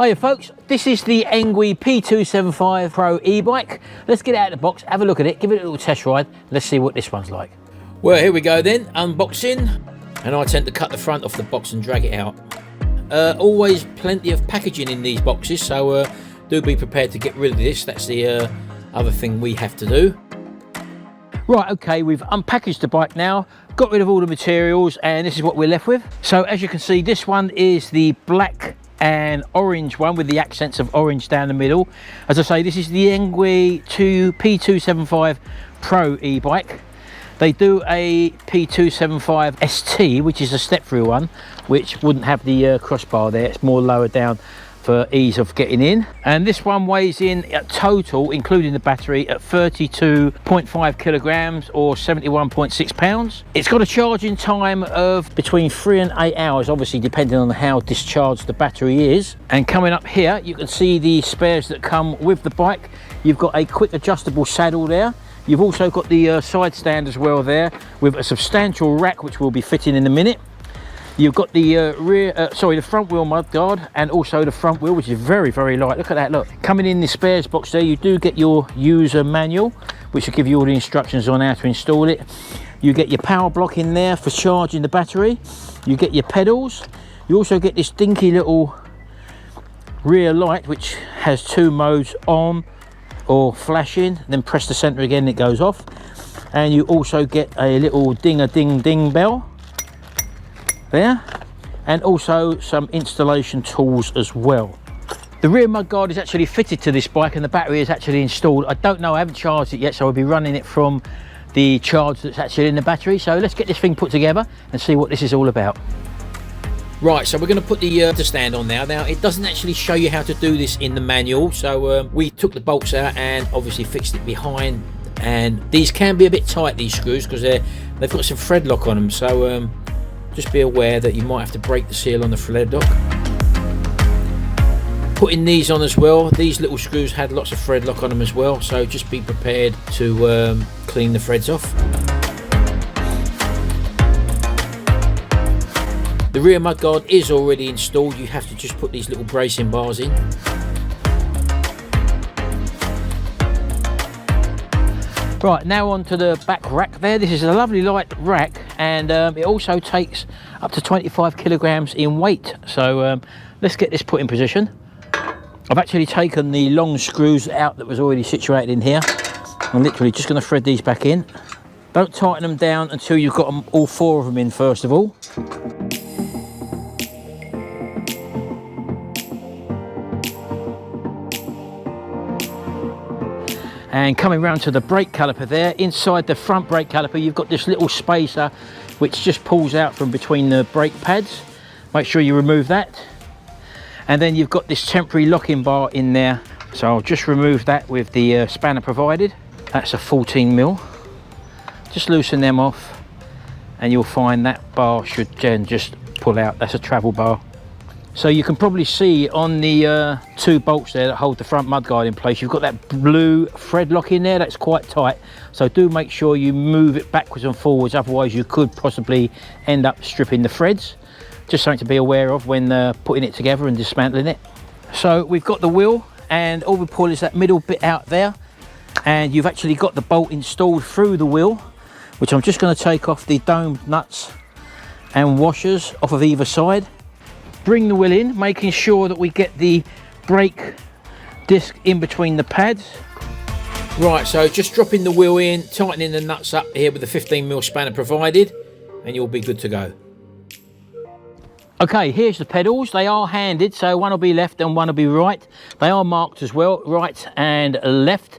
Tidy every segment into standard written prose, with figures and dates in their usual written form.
Hiya folks, this is the Engwe P275 Pro e-bike. Let's get it out of the box, have a look at it, give it a little test ride. Let's see what this one's like. Well, here we go then, unboxing. And I tend to cut the front off the box and drag it out. Always plenty of packaging in these boxes, so do be prepared to get rid of this. That's the other thing we have to do. Right, okay, we've unpackaged the bike now, got rid of all the materials, and this is what we're left with. So as you can see, this one is the black and orange one with the accents of orange down the middle. As I say, this is the Engwe P275 Pro e-bike. They do a P275 ST, which is a step-through one, which wouldn't have the crossbar there. It's more lower down for ease of getting in. And this one weighs in at total, including the battery, at 32.5 kilograms or 71.6 pounds. It's got a charging time of between 3 and 8 hours, obviously depending on how discharged the battery is. And coming up here, you can see the spares that come with the bike. You've got a quick adjustable saddle there. You've also got the side stand as well there, with a substantial rack which we'll be fitting in a minute. You've got the the front wheel mudguard, and also the front wheel, which is very, very light. Look at that, look. Coming in the spares box there, you do get your user manual, which will give you all the instructions on how to install it. You get your power block in there for charging the battery. You get your pedals. You also get this dinky little rear light, which has 2 modes, on or flashing. Then press the center again, it goes off. And you also get a little ding-a-ding-ding bell there, and also some installation tools as well. The rear mudguard is actually fitted to this bike, and the battery is actually installed. I don't know, I haven't charged it yet, so I'll be running it from the charge that's actually in the battery. So let's get this thing put together and see what this is all about. Right, so we're going to put the stand on now. Now, it doesn't actually show you how to do this in the manual, so we took the bolts out and obviously fixed it behind. And these can be a bit tight, these screws, because they've got some thread lock on them, so just be aware that you might have to break the seal on the thread lock. Putting these on as well, these little screws had lots of thread lock on them as well, so just be prepared to clean the threads off. The rear mudguard is already installed. You have to just put these little bracing bars in. Right, now on to the back rack there. This is a lovely light rack, and it also takes up to 25 kilograms in weight. So let's get this put in position. I've actually taken the long screws out that was already situated in here. I'm literally just going to thread these back in. Don't tighten them down until you've got them, all 4 of them in first of all. And coming round to the brake caliper there, inside the front brake caliper, you've got this little spacer which just pulls out from between the brake pads. Make sure you remove that. And then you've got this temporary locking bar in there. So I'll just remove that with the spanner provided. That's a 14mm. Just loosen them off and you'll find that bar should then just pull out. That's a travel bar. So you can probably see on the 2 bolts there that hold the front mudguard in place, you've got that blue thread lock in there that's quite tight. So do make sure you move it backwards and forwards, otherwise you could possibly end up stripping the threads. Just something to be aware of when putting it together and dismantling it. So we've got the wheel, and all we pull is that middle bit out there, and you've actually got the bolt installed through the wheel, which I'm just going to take off the dome nuts and washers off of either side. Bring the wheel in, making sure that we get the brake disc in between the pads. Right, so just dropping the wheel in, tightening the nuts up here with the 15mm spanner provided, and you'll be good to go. Okay, here's the pedals. They are handed, so one will be left and one will be right. They are marked as well, right and left.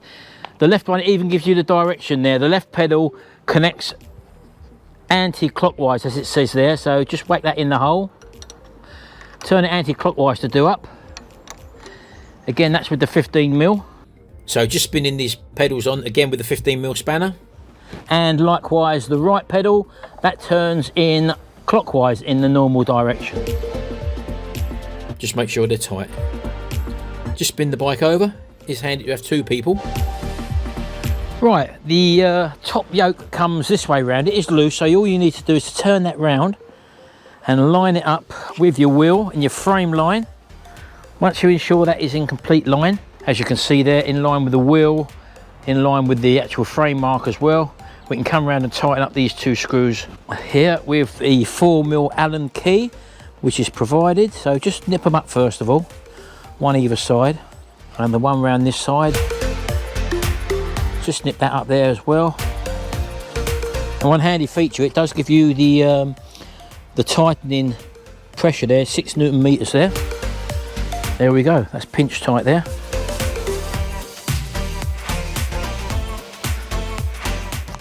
The left one even gives you the direction there. The left pedal connects anti-clockwise, as it says there, so just whack that in the hole. Turn it anti-clockwise to do up. Again, that's with the 15mm. So just spinning these pedals on again with the 15mm spanner. And likewise, the right pedal, that turns in clockwise in the normal direction. Just make sure they're tight. Just spin the bike over. It's handy to have 2 people. Right, the top yoke comes this way round. It is loose, so all you need to do is to turn that round and line it up with your wheel and your frame line Once you ensure that is in complete line, as you can see there, in line with the wheel, in line with the actual frame mark as well, we can come around and tighten up these two screws here with the 4mm Allen key, which is provided. So just nip them up first of all, one either side, and the one round this side. Just snip that up there as well. And one handy feature, it does give you the tightening pressure there, 6 Newton meters there. There we go, that's pinch tight there.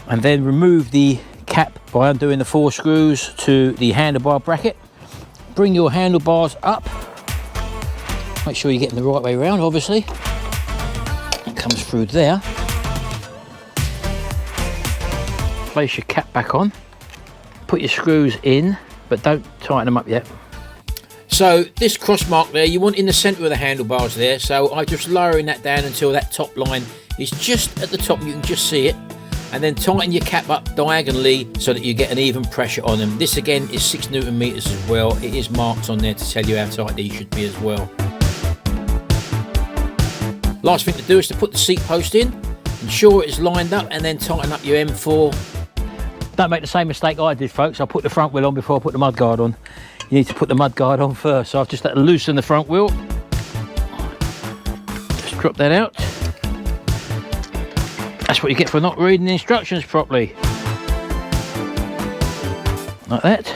And then remove the cap by undoing the 4 screws to the handlebar bracket. Bring your handlebars up. Make sure you're getting the right way around, obviously. It comes through there. Place your cap back on. Put your screws in, but don't tighten them up yet. So this cross mark there, you want in the centre of the handlebars there. So I'm just lowering that down until that top line is just at the top. You can just see it. And then tighten your cap up diagonally so that you get an even pressure on them. This again is 6 Newton meters as well. It is marked on there to tell you how tight these should be as well. Last thing to do is to put the seat post in, ensure it is lined up, and then tighten up your M4. Don't make the same mistake I did, folks. I put the front wheel on before I put the mudguard on. You need to put the mudguard on first. So I've just had to loosen the front wheel. Just drop that out. That's what you get for not reading the instructions properly. Like that.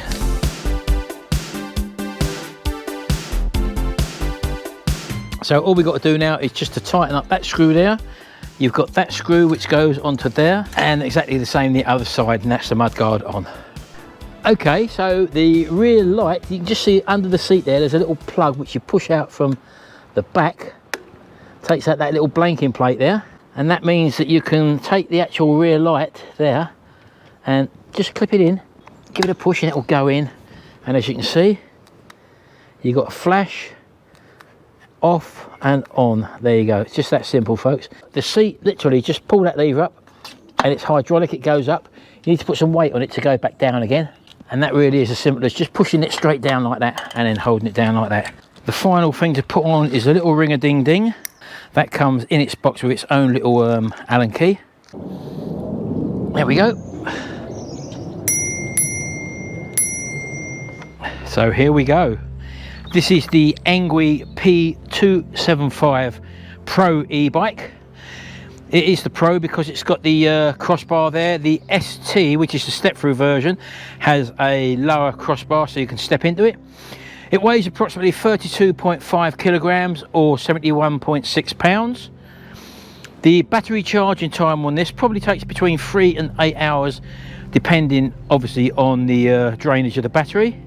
So all we've got to do now is just to tighten up that screw there. You've got that screw which goes onto there, and exactly the same the other side, and that's the mudguard on. Okay, so the rear light, you can just see under the seat there's a little plug which you push out from the back. Takes out that little blanking plate there. And that means that you can take the actual rear light there and just clip it in, give it a push, and it will go in. And as you can see, you've got a flash, off and on. There you go. It's just that simple, folks. The seat, literally, just pull that lever up and it's hydraulic, it goes up. You need to put some weight on it to go back down again. And that really is as simple as just pushing it straight down like that and then holding it down like that. The final thing to put on is a little ring-a-ding-ding. That comes in its box with its own little Allen key. There we go. So here we go. This is the Engwe P275 Pro e-bike. It is the Pro because it's got the crossbar there. The ST, which is the step-through version, has a lower crossbar so you can step into it. It weighs approximately 32.5 kilograms or 71.6 pounds. The battery charging time on this probably takes between 3 and 8 hours, depending obviously on the drainage of the battery.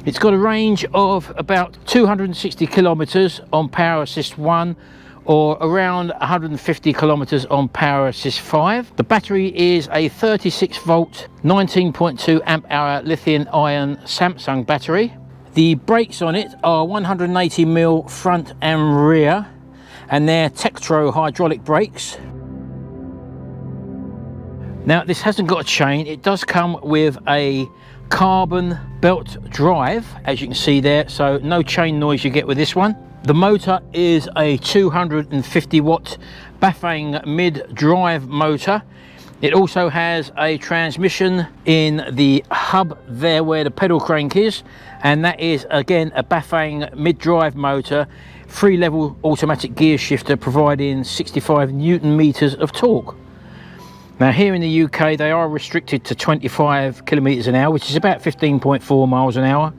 It's got a range of about 260 kilometers on Power Assist 1 or around 150 kilometers on Power Assist 5. The battery is a 36 volt, 19.2 amp hour lithium-ion Samsung battery. The brakes on it are 180mm front and rear, and they're Tektro hydraulic brakes. Now this hasn't got a chain. It does come with a carbon belt drive, as you can see there, so no chain noise you get with this one. The motor is a 250 watt Bafang mid-drive motor. It also has a transmission in the hub there where the pedal crank is, and that is again a Bafang mid-drive motor, 3-level automatic gear shifter providing 65 Newton meters of torque. Now here in the UK they are restricted to 25 kilometers an hour, which is about 15.4 miles an hour,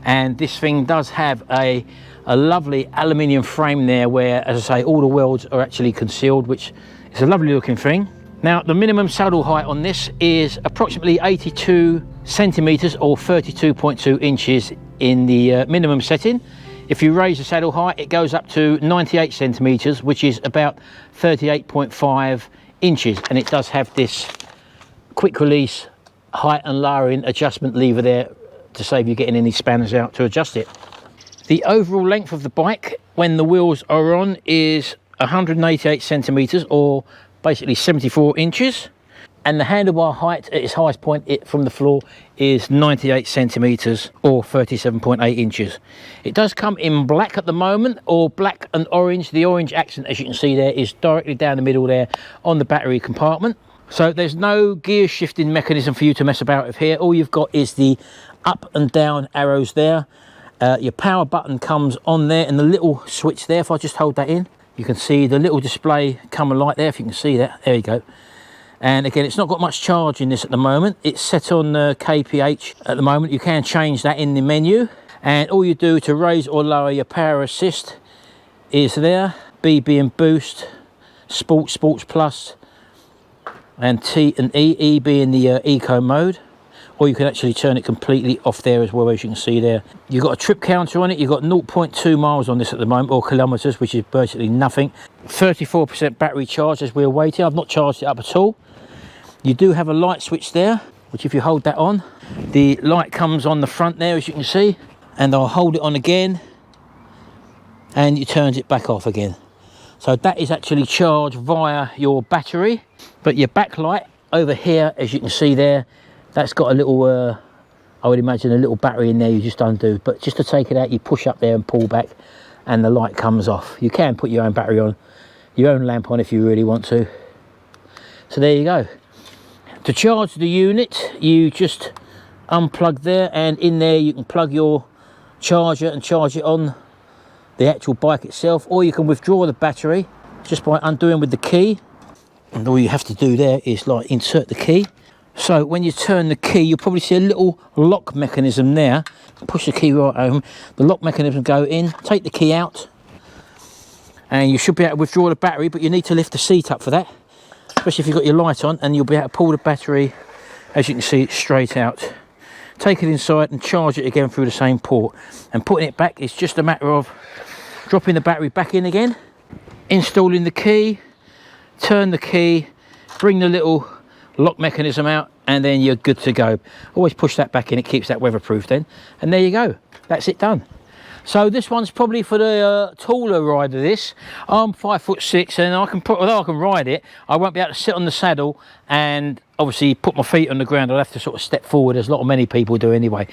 and this thing does have a lovely aluminium frame there where, as I say, all the welds are actually concealed, which is a lovely looking thing. Now the minimum saddle height on this is approximately 82 centimeters or 32.2 inches in the minimum setting. If you raise the saddle height, it goes up to 98 centimeters, which is about 38.5 inches, and it does have this quick release height and lowering adjustment lever there to save you getting any spanners out to adjust it. The overall length of the bike when the wheels are on is 188 centimeters or basically 74 inches, and the handlebar height at its highest point from the floor is 98 centimeters or 37.8 inches. It does come in black at the moment, or black and orange. The orange accent, as you can see there, is directly down the middle there on the battery compartment. So there's no gear shifting mechanism for you to mess about with here. All you've got is the up and down arrows there. Your power button comes on there, and the little switch there, if I just hold that in, you can see the little display come light there, if you can see that. There you go. And again, it's not got much charge in this at the moment. It's set on kph at the moment. You can change that in the menu, and all you do to raise or lower your power assist is there. B being boost, sports plus, and T and E being the eco mode. Or you can actually turn it completely off there as well, as you can see there. You've got a trip counter on it. You've got 0.2 miles on this at the moment, or kilometers, which is virtually nothing. 34% battery charge as we're waiting. I've not charged it up at all. You do have a light switch there, which if you hold that on, the light comes on the front there, as you can see. And I'll hold it on again, and it turns it back off again. So that is actually charged via your battery. But your backlight over here, as you can see there, that's got a little, I would imagine a little battery in there you just undo. But just to take it out, you push up there and pull back, and the light comes off. You can put your own battery on, your own lamp on if you really want to. So there you go. To charge the unit, you just unplug there, and in there you can plug your charger and charge it on the actual bike itself, or you can withdraw the battery just by undoing with the key. And all you have to do there is like insert the key. So when you turn the key, you'll probably see a little lock mechanism there. Push the key right home, the lock mechanism go in, take the key out, and you should be able to withdraw the battery, but you need to lift the seat up for that, especially if you've got your light on, and you'll be able to pull the battery, as you can see, straight out. Take it inside and charge it again through the same port. And putting it back is just a matter of dropping the battery back in again, installing the key, turn the key, bring the little lock mechanism out, and then you're good to go. Always push that back in, it keeps that weatherproof then, and there you go, that's it done. So this one's probably for the taller rider. This, I'm 5'6", and although I can ride it, I won't be able to sit on the saddle and obviously put my feet on the ground. I'll have to sort of step forward, as many people do anyway.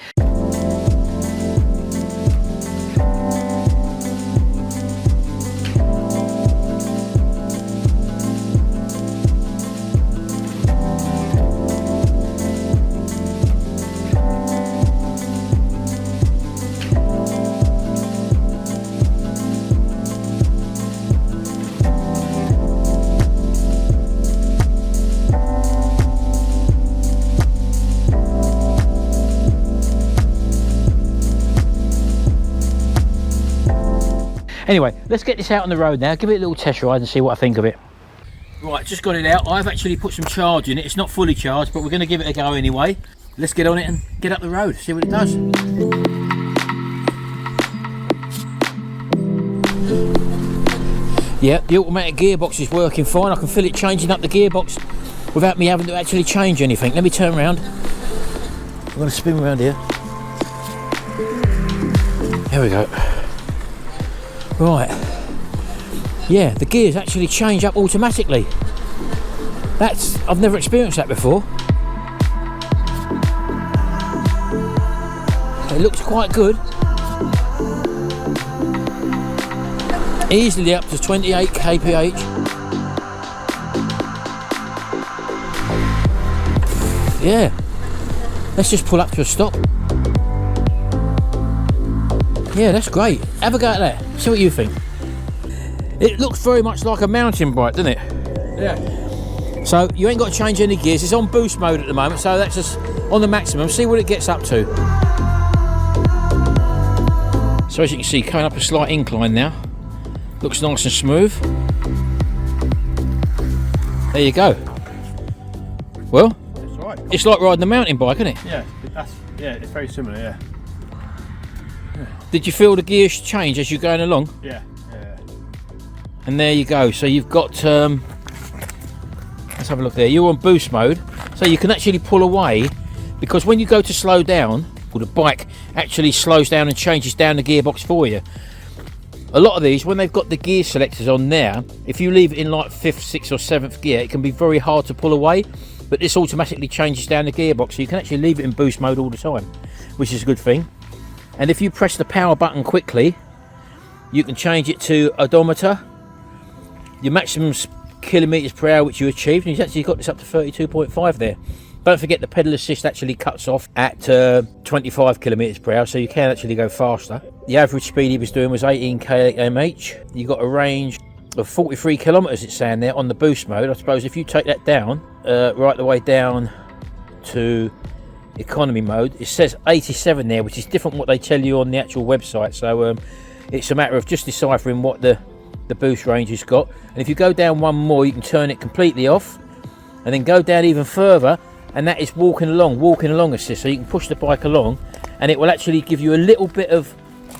Anyway, let's get this out on the road now, give it a little test ride and see what I think of it. Right, just got it out. I've actually put some charge in it. It's not fully charged, but we're going to give it a go anyway. Let's get on it and get up the road, see what it does. Yeah, the automatic gearbox is working fine. I can feel it changing up the gearbox without me having to actually change anything. Let me turn around. I'm going to spin around here. There we go. Right, yeah, the gears actually change up automatically. I've never experienced that before. It looks quite good. Easily up to 28 kph. Yeah, let's just pull up to a stop. Yeah, that's great. Have a go at that. See what you think. It looks very much like a mountain bike, doesn't it? Yeah. So you ain't got to change any gears. It's on boost mode at the moment, so that's just on the maximum. See what it gets up to. So as you can see, coming up a slight incline now. Looks nice and smooth. There you go. Well, that's right. It's like riding a mountain bike, isn't it? Yeah, it's very similar, yeah. Did you feel the gears change as you're going along? Yeah. And there you go. So you've got, let's have a look there. You're on boost mode, so you can actually pull away, because when you go to slow down, or the bike actually slows down and changes down the gearbox for you. A lot of these, when they've got the gear selectors on there, if you leave it in like 5th, 6th or 7th gear, it can be very hard to pull away. but this automatically changes down the gearbox, so you can actually leave it in boost mode all the time, which is a good thing. And if you press the power button quickly, you can change it to odometer, your maximum kilometers per hour which you achieved, and you've actually got this up to 32.5 there. Don't forget the pedal assist actually cuts off at 25 kilometers per hour, so you can actually go faster. The average speed he was doing was 18 km/h. You got a range of 43 kilometers, it's saying there on the boost mode. I suppose if you take that down, right the way down to economy mode, it says 87 there, which is different from what they tell you on the actual website. So it's a matter of just deciphering what the boost range has got. And if you go down one more, you can turn it completely off, and then go down even further, and that is walking along assist. So you can push the bike along, and it will actually give you a little bit of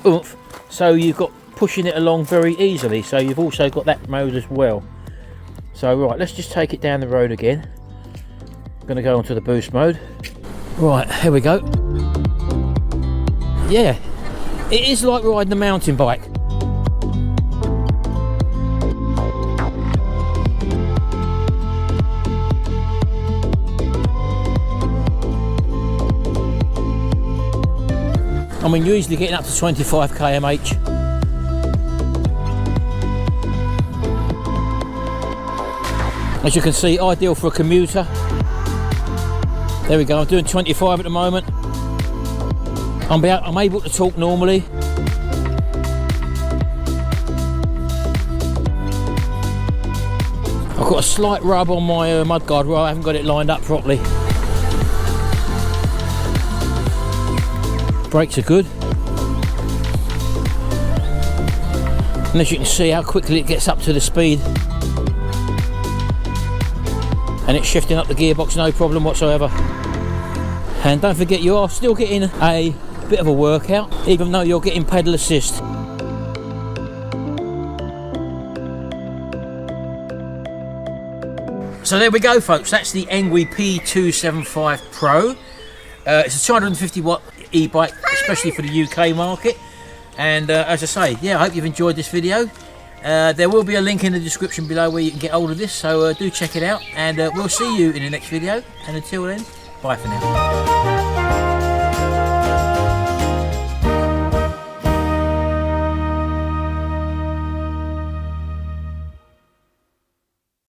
oomph, so you've got pushing it along very easily. So you've also got that mode as well. So right, let's just take it down the road again. I'm going to go onto the boost mode. Right, here we go. Yeah, it is like riding a mountain bike. I mean, you're usually getting up to 25 km/h. As you can see, ideal for a commuter. There we go, I'm doing 25 at the moment. I'm able to talk normally. I've got a slight rub on my mudguard where I haven't got it lined up properly. Brakes are good, and as you can see how quickly it gets up to the speed, and it's shifting up the gearbox no problem whatsoever. And don't forget, you are still getting a bit of a workout even though you're getting pedal assist. So there we go folks, that's the Engwe P275 Pro. It's a 250 watt e-bike, especially for the UK market. And as I say, yeah, I hope you've enjoyed this video. There will be a link in the description below where you can get hold of this, so do check it out, and we'll see you in the next video. And until then, bye for now.